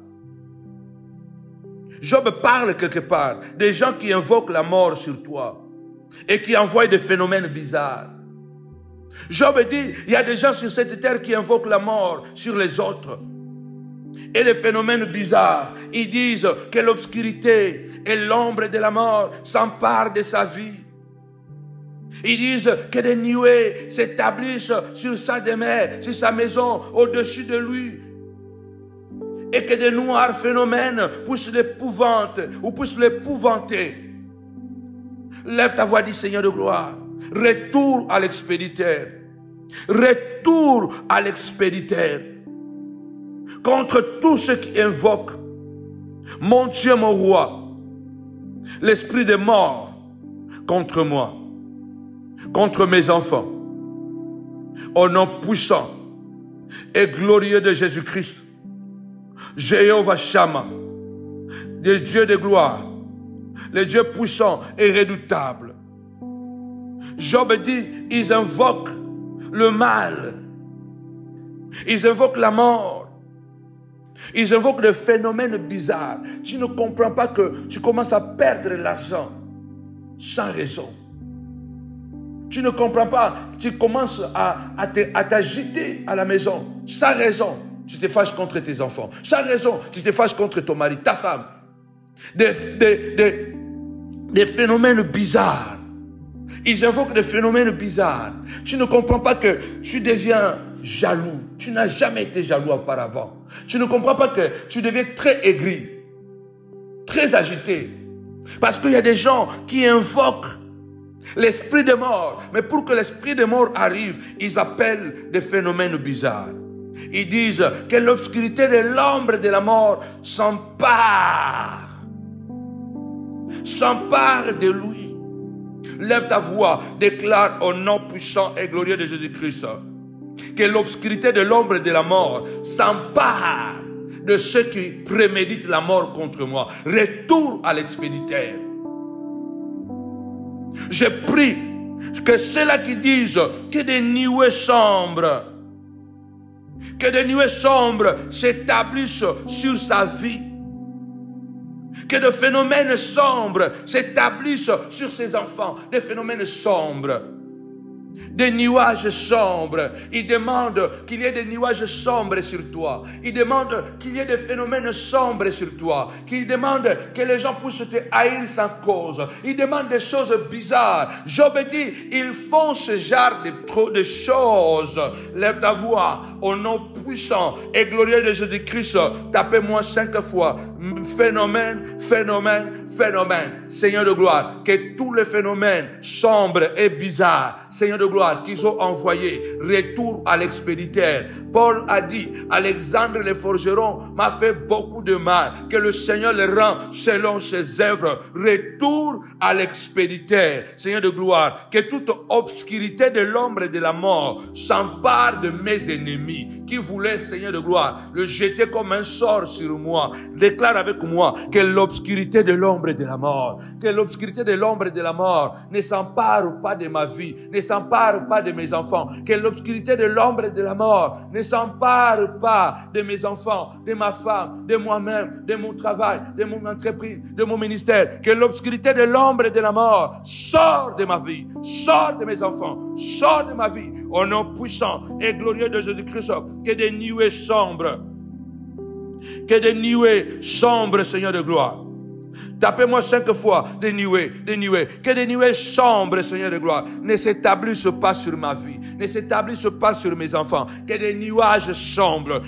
Job parle quelque part des gens qui invoquent la mort sur toi et qui envoient des phénomènes bizarres. Job dit, il y a des gens sur cette terre qui invoquent la mort sur les autres. Et les phénomènes bizarres, ils disent que l'obscurité et l'ombre de la mort s'emparent de sa vie. Ils disent que des nuées s'établissent sur sa demeure, sur sa maison, au-dessus de lui. Et que des noirs phénomènes puissent l'épouvanter ou puissent l'épouvanter. Lève ta voix, dis Seigneur de gloire. Retour à l'expéditeur. Retour à l'expéditeur. Contre tous ceux qui invoquent mon Dieu, mon roi, l'esprit de mort contre moi, contre mes enfants, au nom puissant et glorieux de Jésus-Christ, Jéhovah Shammah, le Dieu de gloire, le Dieu puissant et redoutable. Job dit, ils invoquent le mal, ils invoquent la mort. Ils invoquent des phénomènes bizarres. Tu ne comprends pas que tu commences à perdre l'argent sans raison. Tu ne comprends pas, tu commences à t'agiter à la maison sans raison. Tu te fâches contre tes enfants. Sans raison, tu te fâches contre ton mari, ta femme. Des phénomènes bizarres. Ils invoquent des phénomènes bizarres. Tu ne comprends pas que tu deviens jaloux. Tu n'as jamais été jaloux auparavant. Tu ne comprends pas que tu deviens très aigri, très agité. Parce qu'il y a des gens qui invoquent l'esprit de mort. Mais pour que l'esprit de mort arrive, ils appellent des phénomènes bizarres. Ils disent que l'obscurité de l'ombre de la mort s'empare de lui. Lève ta voix, déclare au nom puissant et glorieux de Jésus-Christ que l'obscurité de l'ombre de la mort s'empare de ceux qui préméditent la mort contre moi. Retour à l'expéditeur. Je prie que ceux-là qui disent que des nuées sombres s'établissent sur sa vie, que des phénomènes sombres s'établissent sur ses enfants, des phénomènes sombres, des nuages sombres. Il demande qu'il y ait des nuages sombres sur toi. Il demande qu'il y ait des phénomènes sombres sur toi. Il demande que les gens puissent te haïr sans cause. Il demande des choses bizarres. Job dit, ils font ce genre de choses. Lève ta voix au nom puissant et glorieux de Jésus-Christ. Tapez-moi 5 fois. Phénomène, phénomène, phénomène. Seigneur de gloire, que tous les phénomènes sombres et bizarres, Seigneur de gloire, qu'ils ont envoyé, retour à l'expéditeur. Paul a dit, Alexandre le forgeron m'a fait beaucoup de mal, que le Seigneur le rend selon ses œuvres. Retour à l'expéditeur. Seigneur de gloire, que toute obscurité de l'ombre et de la mort s'empare de mes ennemis, qui voulaient, Seigneur de gloire, le jeter comme un sort sur moi. Déclare avec moi que l'obscurité de l'ombre et de la mort, que l'obscurité de l'ombre et de la mort ne s'empare pas de ma vie, ne s'empare pas de mes enfants, que l'obscurité de l'ombre et de la mort ne s'empare pas de mes enfants, de ma femme, de moi-même, de mon travail, de mon entreprise, de mon ministère, que l'obscurité de l'ombre et de la mort sort de ma vie, sort de mes enfants, sort de ma vie, au nom puissant et glorieux de Jésus-Christ, que des nuées sombres, Seigneur de gloire. Tapez-moi 5 fois des nuées. Que des nuées sombres, Seigneur de gloire, ne s'établissent pas sur ma vie, ne s'établissent pas sur mes enfants. Que des nuages sombres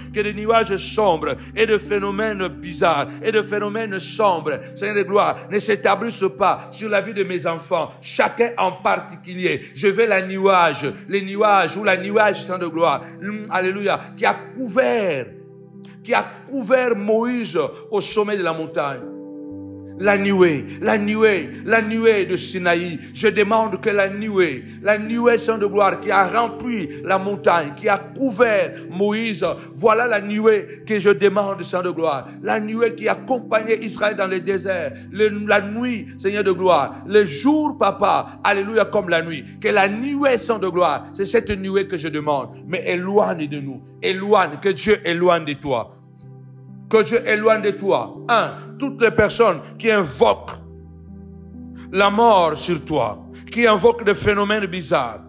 et de phénomènes bizarres et de phénomènes sombres, Seigneur de gloire, ne s'établissent pas sur la vie de mes enfants. Chacun en particulier. Je veux les nuages, Seigneur de gloire. Alléluia. Qui a couvert Moïse au sommet de la montagne. La nuée de Sinaï. Je demande que la nuée, Seigneur de gloire, qui a rempli la montagne, qui a couvert Moïse, voilà la nuée que je demande, Seigneur de gloire. La nuée qui accompagnait Israël dans le désert. La nuit, Seigneur de gloire. Le jour, papa, alléluia, comme la nuit. Que la nuée, Seigneur de gloire, c'est cette nuée que je demande. Mais éloigne de nous. Que Dieu éloigne de toi. Que Dieu éloigne de toi. Toutes les personnes qui invoquent la mort sur toi, qui invoquent des phénomènes bizarres,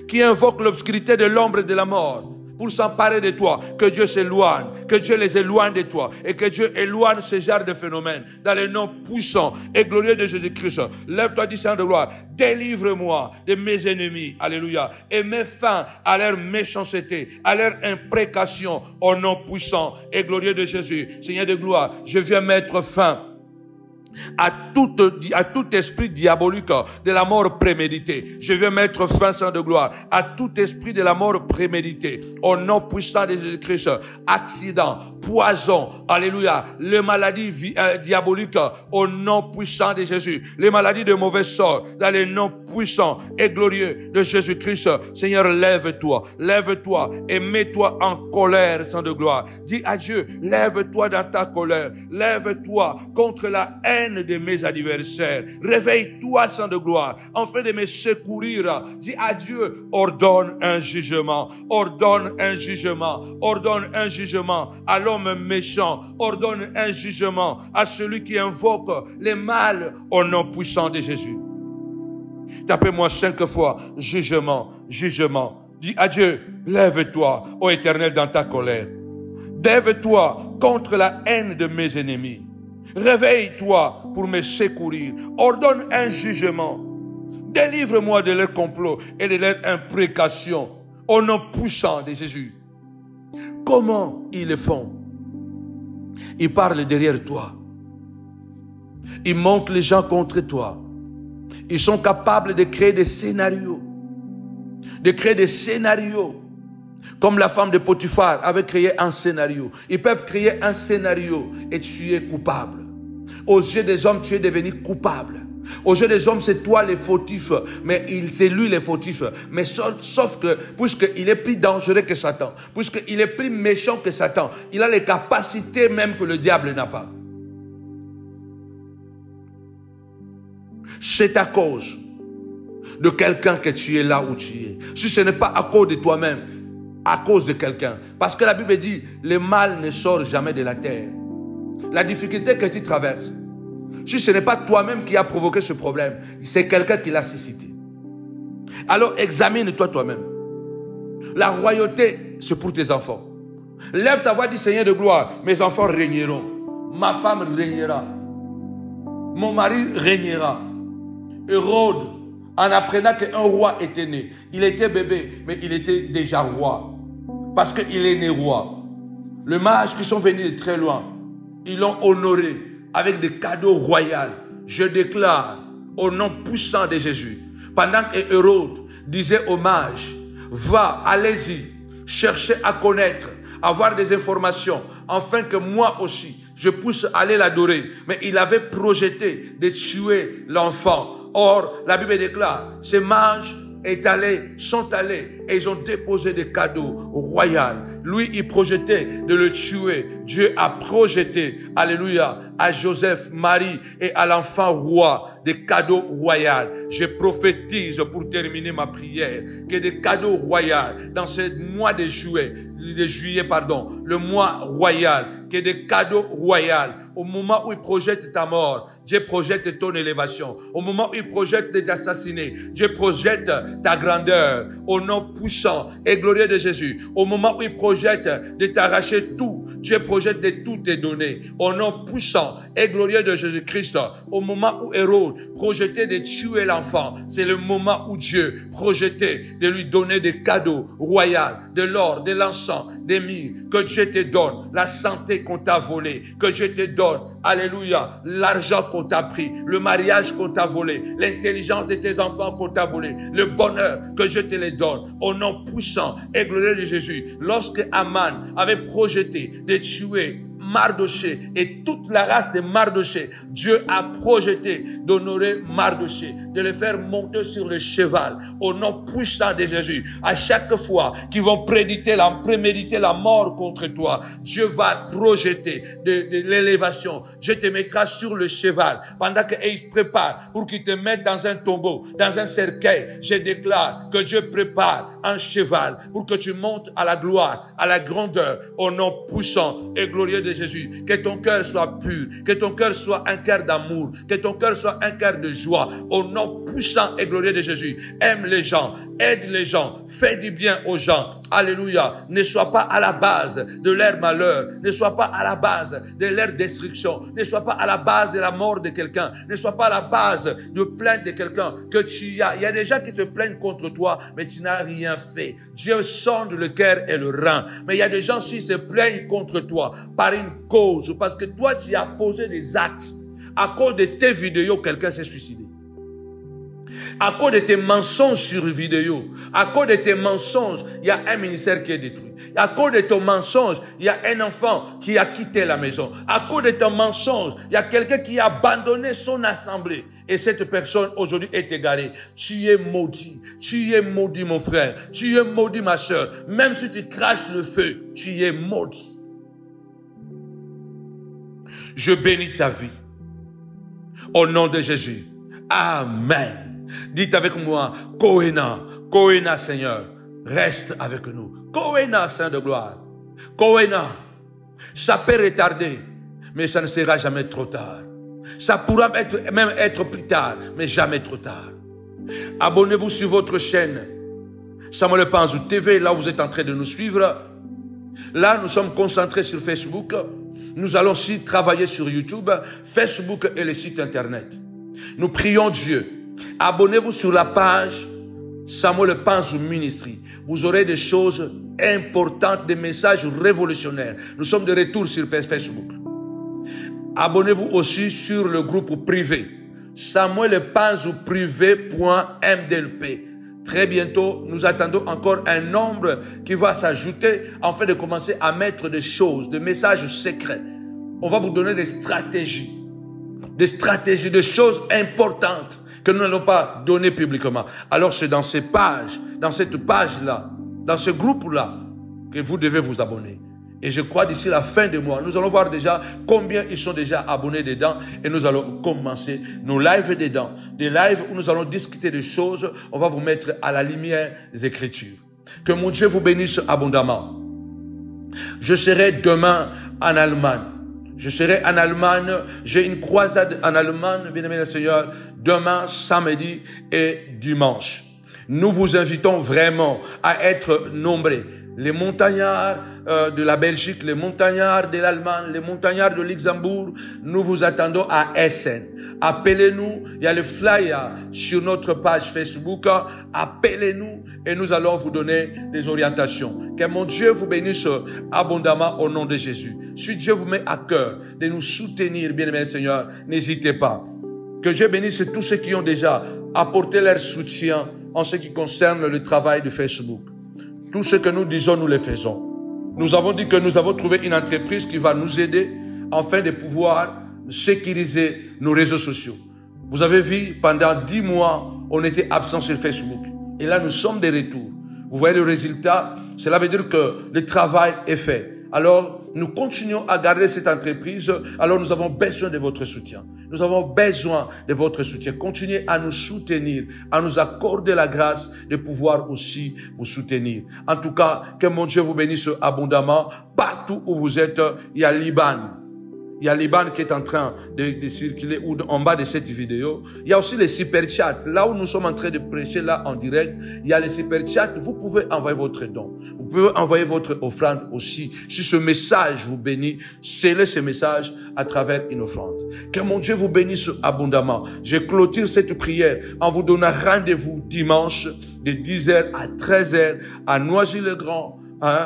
qui invoquent l'obscurité de l'ombre et de la mort pour s'emparer de toi, que Dieu s'éloigne, que Dieu les éloigne de toi et que Dieu éloigne ce genre de phénomènes dans le nom puissant et glorieux de Jésus-Christ. Lève-toi, dis Seigneur de gloire, délivre-moi de mes ennemis, alléluia, et mets fin à leur méchanceté, à leur imprécation au nom puissant et glorieux de Jésus. Seigneur de gloire, je viens mettre fin à tout esprit diabolique de la mort préméditée. Je vais mettre fin, Seigneur de gloire, à tout esprit de la mort préméditée. Au nom puissant de Jésus-Christ, accident, poison, alléluia, les maladies diaboliques, au nom puissant de Jésus, les maladies de mauvais sort, dans le nom puissant et glorieux de Jésus-Christ. Seigneur, lève-toi et mets-toi en colère, Seigneur de gloire. Dis à Dieu, lève-toi dans ta colère, lève-toi contre la haine haine de mes adversaires. Réveille-toi, Saint de gloire, afin de me secourir. Dis à Dieu, ordonne un jugement, ordonne un jugement, ordonne un jugement à l'homme méchant, ordonne un jugement à celui qui invoque les mal au nom puissant de Jésus. Tapez-moi 5 fois, jugement, jugement. Dis à Dieu, lève-toi, ô Éternel, dans ta colère. Lève-toi contre la haine de mes ennemis. Réveille-toi pour me secourir. Ordonne un jugement. Délivre-moi de leurs complots et de leurs imprécations au nom puissant de Jésus. Comment ils le font? Ils parlent derrière toi. Ils montent les gens contre toi. Ils sont capables de créer des scénarios. De créer des scénarios. Comme la femme de Potiphar avait créé un scénario. Ils peuvent créer un scénario et tu es coupable. Aux yeux des hommes, tu es devenu coupable. Aux yeux des hommes, c'est toi le fautif, mais c'est lui le fautif. Mais sauf que, puisqu'il est plus dangereux que Satan, puisqu'il est plus méchant que Satan, il a les capacités même que le diable n'a pas. C'est à cause de quelqu'un que tu es là où tu es. Si ce n'est pas à cause de toi-même, à cause de quelqu'un. Parce que la Bible dit, le mal ne sort jamais de la terre. La difficulté que tu traverses, si ce n'est pas toi-même qui a provoqué ce problème, c'est quelqu'un qui l'a suscité. Alors examine-toi toi-même. La royauté, c'est pour tes enfants. Lève ta voix, dis Seigneur de gloire, mes enfants régneront. Ma femme régnera. Mon mari régnera. Hérode, en apprenant qu'un roi était né, il était bébé, mais il était déjà roi. Parce qu'il est né roi. Les mages qui sont venus de très loin, ils l'ont honoré avec des cadeaux royaux. Je déclare au nom puissant de Jésus, pendant que Hérode disait aux mages, va, allez-y, cherchez à connaître, avoir des informations, afin que moi aussi, je puisse aller l'adorer. Mais il avait projeté de tuer l'enfant. Or, la Bible déclare, ces mages sont allés et ils ont déposé des cadeaux royaux. Lui, il projetait de le tuer. Dieu a projeté, alléluia, à Joseph, Marie et à l'enfant roi des cadeaux royaux. Je prophétise pour terminer ma prière que des cadeaux royaux dans ce mois de juillet, le mois royal, que des cadeaux royaux. Au moment où il projette ta mort, Dieu projette ton élévation. Au moment où il projette de t'assassiner, Dieu projette ta grandeur. Au nom puissant et glorieux de Jésus. Au moment où il projette de t'arracher tout, Dieu projette de tout te donner. Au nom puissant et glorieux de Jésus-Christ. Au moment où Hérode projetait de tuer l'enfant, c'est le moment où Dieu projetait de lui donner des cadeaux royaux, de l'or, de l'encens, des myrrhes, que Dieu te donne, la santé qu'on t'a volée, que Dieu te donne, alléluia, l'argent qu'on t'a pris, le mariage qu'on t'a volé, l'intelligence de tes enfants qu'on t'a volé, le bonheur que Dieu te les donne, au nom puissant et glorieux de Jésus. Lorsque Aman avait projeté de tuer Mardoché et toute la race de Mardoché, Dieu a projeté d'honorer Mardoché, de le faire monter sur le cheval au nom puissant de Jésus. À chaque fois qu'ils vont préméditer la mort contre toi, Dieu va projeter de l'élévation. Dieu te mettra sur le cheval pendant qu'il prépare pour qu'il te mette dans un tombeau, dans un cercueil. Je déclare que Dieu prépare un cheval pour que tu montes à la gloire, à la grandeur, au nom puissant et glorieux de Jésus. Que ton cœur soit pur, que ton cœur soit un cœur d'amour, que ton cœur soit un cœur de joie, au nom puissant et glorieux de Jésus. Aime les gens, aide les gens, fais du bien aux gens. Alléluia. Ne sois pas à la base de leur malheur, ne sois pas à la base de leur destruction, ne sois pas à la base de la mort de quelqu'un, ne sois pas à la base de plainte de quelqu'un que tu as. Il y a des gens qui se plaignent contre toi, mais tu n'as rien fait. Dieu sonde le cœur et le rein. Mais il y a des gens qui se plaignent contre toi par une cause, parce que toi tu as posé des actes. À cause de tes vidéos, quelqu'un s'est suicidé. À cause de tes mensonges sur vidéo, à cause de tes mensonges, il y a un ministère qui est détruit. À cause de ton mensonge, il y a un enfant qui a quitté la maison. À cause de ton mensonge, il y a quelqu'un qui a abandonné son assemblée. Et cette personne aujourd'hui est égarée. Tu es maudit. Tu es maudit, mon frère. Tu es maudit, ma soeur. Même si tu craches le feu, tu es maudit. Je bénis ta vie. au nom de Jésus. Amen. Dites avec moi, Kohéna, Kohéna Seigneur, reste avec nous. Kohéna Saint de gloire. Kohéna, ça peut retarder, mais ça ne sera jamais trop tard. Ça pourra même être plus tard, mais jamais trop tard. Abonnez-vous sur votre chaîne Samuel Panzou TV, là où vous êtes en train de nous suivre. Là, nous sommes concentrés sur Facebook. Nous allons aussi travailler sur YouTube, Facebook et le site internet. Nous prions Dieu. Abonnez-vous sur la page Samuel Panzou Ministry. Vous aurez des choses importantes, des messages révolutionnaires. Nous sommes de retour sur Facebook. Abonnez-vous aussi sur le groupe privé. Samuel Panzou privé.mdlp. Très bientôt, nous attendons encore un nombre qui va s'ajouter afin de commencer à mettre des choses, des messages secrets. On va vous donner des stratégies, des choses importantes que nous n'allons pas donner publiquement. Alors c'est dans ces pages, dans cette page-là, dans ce groupe-là, que vous devez vous abonner. Et je crois d'ici la fin du mois, nous allons voir déjà combien ils sont déjà abonnés dedans. Et nous allons commencer nos lives dedans. Des lives où nous allons discuter des choses. On va vous mettre à la lumière des Écritures. Que mon Dieu vous bénisse abondamment. Je serai demain en Allemagne. Je serai en Allemagne. J'ai une croisade en Allemagne, bien-aimé le Seigneur, demain, samedi et dimanche. Nous vous invitons vraiment à être nombreux. Les montagnards de la Belgique, les montagnards de l'Allemagne, les montagnards de Luxembourg, nous vous attendons à Essen. Appelez-nous, il y a le flyer sur notre page Facebook. Appelez-nous et nous allons vous donner des orientations. Que mon Dieu vous bénisse abondamment au nom de Jésus. Si Dieu vous met à cœur de nous soutenir, bien-aimé Seigneur, n'hésitez pas. Que Dieu bénisse tous ceux qui ont déjà apporté leur soutien en ce qui concerne le travail de Facebook. Tout ce que nous disons, nous le faisons. Nous avons dit que nous avons trouvé une entreprise qui va nous aider afin de pouvoir sécuriser nos réseaux sociaux. Vous avez vu, pendant 10 mois, on était absent sur Facebook. Et là, nous sommes de retour. Vous voyez le résultat? Cela veut dire que le travail est fait. Alors, nous continuons à garder cette entreprise. Alors, nous avons besoin de votre soutien. Nous avons besoin de votre soutien. Continuez à nous soutenir, à nous accorder la grâce de pouvoir aussi vous soutenir. En tout cas, que mon Dieu vous bénisse abondamment. Partout où vous êtes, il y a Liban. Il y a Liban qui est en train de circuler en bas de cette vidéo. Il y a aussi les super chats. Là où nous sommes en train de prêcher là en direct, il y a les super chats. Vous pouvez envoyer votre don. Vous pouvez envoyer votre offrande aussi. Si ce message vous bénit, scellez ce message à travers une offrande. Que mon Dieu vous bénisse abondamment. Je clôture cette prière en vous donnant rendez-vous dimanche de 10h à 13h à Noisy-le-Grand.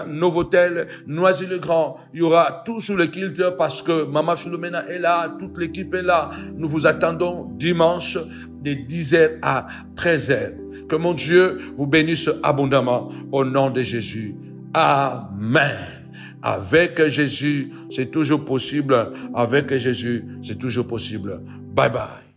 Novotel, Noisy-le-Grand, il y aura toujours le culte parce que Maman Philomena est là, toute l'équipe est là. Nous vous attendons dimanche de 10h à 13h. Que mon Dieu vous bénisse abondamment au nom de Jésus. Amen. Avec Jésus, c'est toujours possible. Avec Jésus, c'est toujours possible. Bye bye.